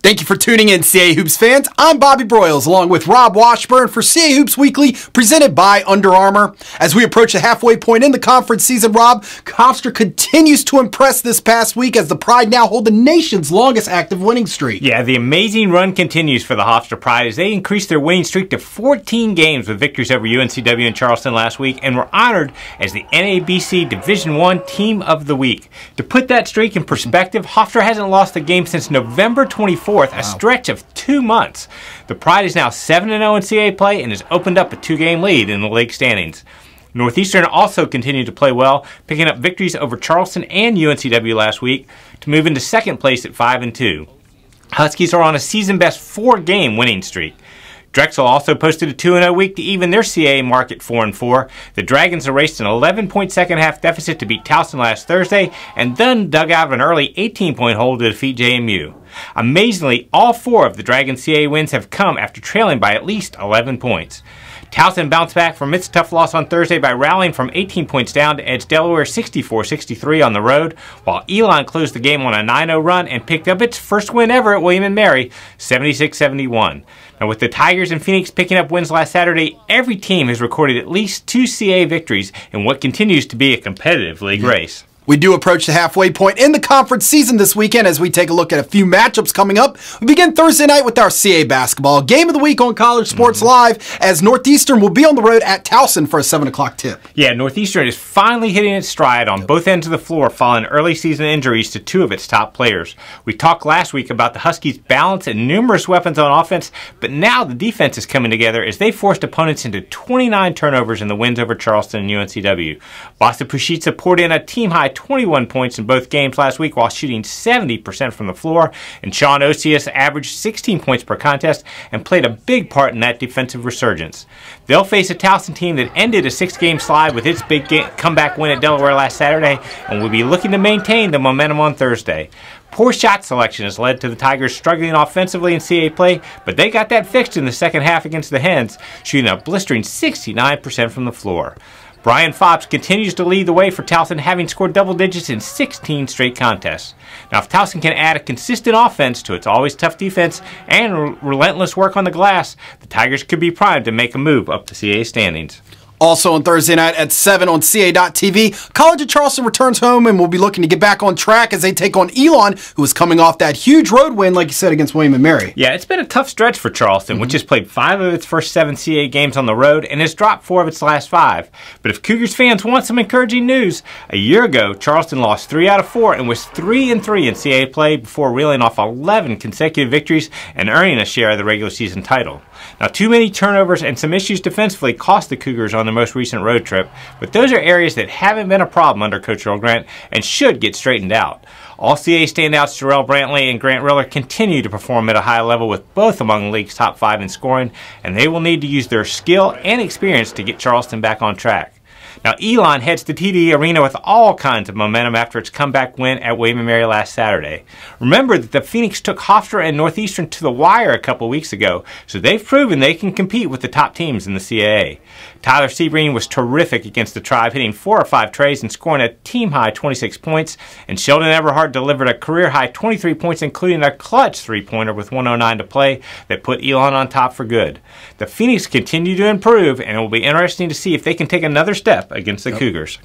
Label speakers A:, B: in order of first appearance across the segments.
A: Thank you for tuning in, CA Hoops fans. I'm Bobby Broyles, along with Rob Washburn for CA Hoops Weekly, presented by Under Armour. As we approach the halfway point in the conference season, Rob, Hofstra continues to impress this past week as the Pride now hold the nation's longest active winning streak.
B: Yeah, the amazing run continues for the Hofstra Pride as they increased their winning streak to 14 games with victories over UNCW and Charleston last week and were honored as the NABC Division I Team of the Week. To put that streak in perspective, Hofstra hasn't lost a game since November 24th. A stretch of 2 months. The Pride is now 7-0 in CAA play and has opened up a 2-game lead in the league standings. Northeastern also continued to play well, picking up victories over Charleston and UNCW last week to move into second place at 5-2. Huskies are on a season-best 4-game winning streak. Drexel also posted a 2-0 week to even their CAA mark at 4-4. The Dragons erased an 11-point second-half deficit to beat Towson last Thursday and then dug out an early 18-point hole to defeat JMU. Amazingly, all 4 of the Dragons' CAA wins have come after trailing by at least 11 points. Towson bounced back from its tough loss on Thursday by rallying from 18 points down to edge Delaware 64-63 on the road, while Elon closed the game on a 9-0 run and picked up its first win ever at William & Mary, 76-71. Now, with the Tigers and Phoenix picking up wins last Saturday, every team has recorded at least 2 CAA victories in what continues to be a competitive league race.
A: We do approach the halfway point in the conference season this weekend as we take a look at a few matchups coming up. We begin Thursday night with our CA basketball game of the week on College Sports Live, as Northeastern will be on the road at Towson for a 7 o'clock tip.
B: Yeah, Northeastern is finally hitting its stride on both ends of the floor following early season injuries to 2 of its top players. We talked last week about the Huskies' balance and numerous weapons on offense, but now the defense is coming together as they forced opponents into 29 turnovers in the wins over Charleston and UNCW. Boston Pushitsa poured in a team-high 21 points in both games last week while shooting 70% from the floor, and Sean Osius averaged 16 points per contest and played a big part in that defensive resurgence. They'll face a Towson team that ended a 6-game slide with its big comeback win at Delaware last Saturday and will be looking to maintain the momentum on Thursday. Poor shot selection has led to the Tigers struggling offensively in CAA play, but they got that fixed in the second half against the Hens, shooting a blistering 69% from the floor. Brian Fobbs continues to lead the way for Towson, having scored double digits in 16 straight contests. Now, if Towson can add a consistent offense to its always tough defense and relentless work on the glass, the Tigers could be primed to make a move up the CAA standings.
A: Also on Thursday night at 7 on CA.TV, College of Charleston returns home and will be looking to get back on track as they take on Elon, who is coming off that huge road win, like you said, against William & Mary.
B: Yeah, it's been a tough stretch for Charleston, which has played 5 of its first 7 CAA games on the road and has dropped 4 of its last 5. But if Cougars fans want some encouraging news, a year ago, Charleston lost 3 out of 4 and was 3-3 in CAA play before reeling off 11 consecutive victories and earning a share of the regular season title. Now, too many turnovers and some issues defensively cost the Cougars on their most recent road trip, but those are areas that haven't been a problem under Coach Earl Grant and should get straightened out. All CAA standouts Jarrell Brantley and Grant Riller continue to perform at a high level, with both among the league's top 5 in scoring, and they will need to use their skill and experience to get Charleston back on track. Now, Elon heads to TD Arena with all kinds of momentum after its comeback win at William & Mary last Saturday. Remember that the Phoenix took Hofstra and Northeastern to the wire a couple weeks ago, so they've proven they can compete with the top teams in the CAA. Tyler Sebring was terrific against the Tribe, hitting 4 or 5 trays and scoring a team-high 26 points, and Sheldon Everhart delivered a career-high 23 points, including a clutch 3-pointer with 1:09 to play that put Elon on top for good. The Phoenix continue to improve, and it will be interesting to see if they can take another step against the Cougars.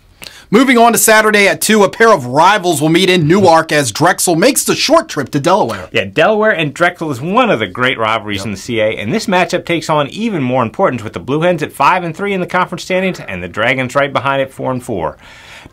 A: Moving on to Saturday at 2, a pair of rivals will meet in Newark as Drexel makes the short trip to Delaware.
B: Yeah, Delaware and Drexel is one of the great rivalries in the CAA, and this matchup takes on even more importance with the Blue Hens at 5-3 in the conference standings and the Dragons right behind at 4-4.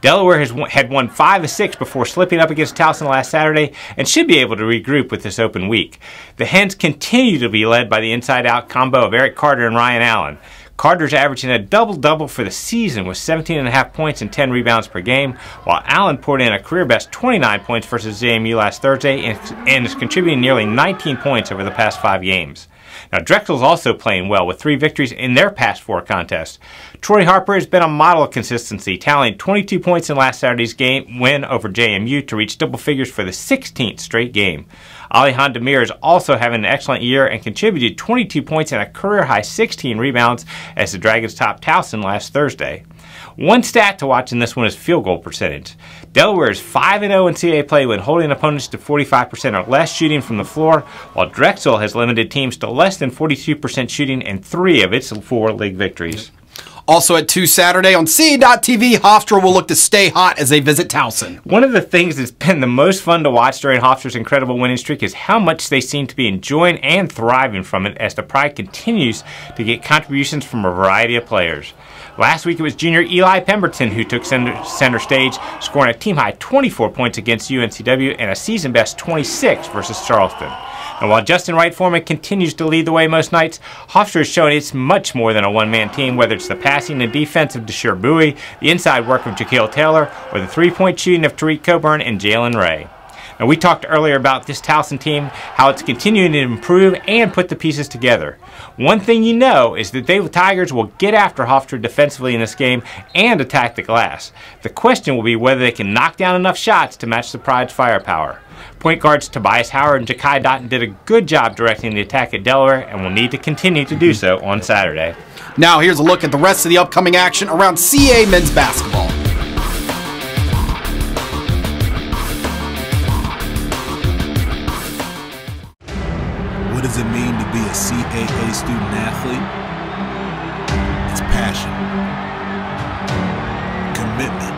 B: Delaware had won 5 of 6 before slipping up against Towson last Saturday and should be able to regroup with this open week. The Hens continue to be led by the inside-out combo of Eric Carter and Ryan Allen. Carter's averaging a double-double for the season with 17.5 points and 10 rebounds per game, while Allen poured in a career-best 29 points versus JMU last Thursday and is contributing nearly 19 points over the past 5 games. Now, Drexel's also playing well with 3 victories in their past 4 contests. Troy Harper has been a model of consistency, tallying 22 points in last Saturday's game win over JMU to reach double figures for the 16th straight game. Alihan Demir is also having an excellent year and contributed 22 points and a career-high 16 rebounds as the Dragons topped Towson last Thursday. One stat to watch in this one is field goal percentage. Delaware is 5-0 in CAA play when holding opponents to 45% or less shooting from the floor, while Drexel has limited teams to less than 42% shooting in 3 of its 4 league victories.
A: Also at 2 Saturday on CA.TV, Hofstra will look to stay hot as they visit Towson.
B: One of the things that's been the most fun to watch during Hofstra's incredible winning streak is how much they seem to be enjoying and thriving from it as the Pride continues to get contributions from a variety of players. Last week it was junior Eli Pemberton who took center stage, scoring a team-high 24 points against UNCW and a season-best 26 versus Charleston. And while Justin Wright Foreman continues to lead the way most nights, Hofstra has shown it's much more than a one-man team, whether it's the passing and defense of Deshaun Bowie, the inside work of Jaquil Taylor, or the three-point shooting of Tariq Coburn and Jalen Ray. Now, we talked earlier about this Towson team, how it's continuing to improve and put the pieces together. One thing you know is that the Tigers will get after Hofstra defensively in this game and attack the glass. The question will be whether they can knock down enough shots to match the Pride's firepower. Point guards Tobias Howard and Ja'Kai Dotton did a good job directing the attack at Delaware and will need to continue to do so on Saturday. Now
A: here's a look at the rest of the upcoming action around CA men's basketball.
C: What does it mean to be a CAA student athlete? It's passion, commitment,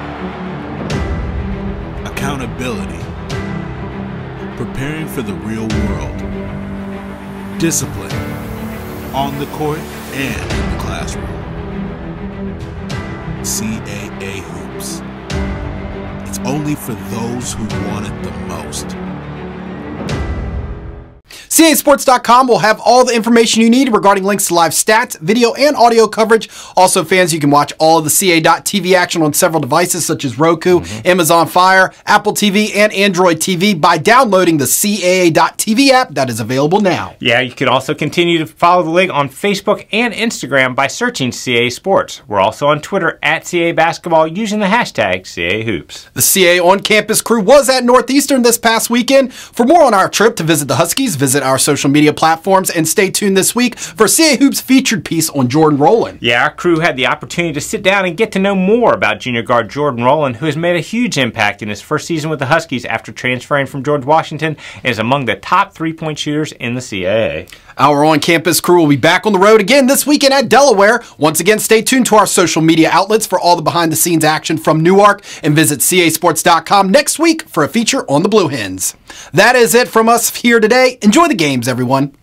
C: accountability, preparing for the real world, discipline, on the court and in the classroom. CAA Hoops. It's only for those who want it the most.
A: CASports.com will have all the information you need regarding links to live stats, video, and audio coverage. Also, fans, you can watch all of the CA.TV action on several devices such as Roku, Amazon Fire, Apple TV, and Android TV by downloading the CAA.TV app that is available now.
B: Yeah, you can also continue to follow the league on Facebook and Instagram by searching CA Sports. We're also on Twitter at CA Basketball using the hashtag CA Hoops.
A: The CA on-campus crew was at Northeastern this past weekend. For more on our trip to visit the Huskies, visit our social media platforms and stay tuned this week for CA Hoops featured piece on Jordan Rowland.
B: Yeah, our crew had the opportunity to sit down and get to know more about junior guard Jordan Rowland, who has made a huge impact in his first season with the Huskies after transferring from George Washington and is among the top three-point shooters in the CAA.
A: Our on-campus crew will be back on the road again this weekend at Delaware. Once again, stay tuned to our social media outlets for all the behind-the-scenes action from Newark and visit CASports.com next week for a feature on the Blue Hens. That is it from us here today. Enjoy the games, everyone.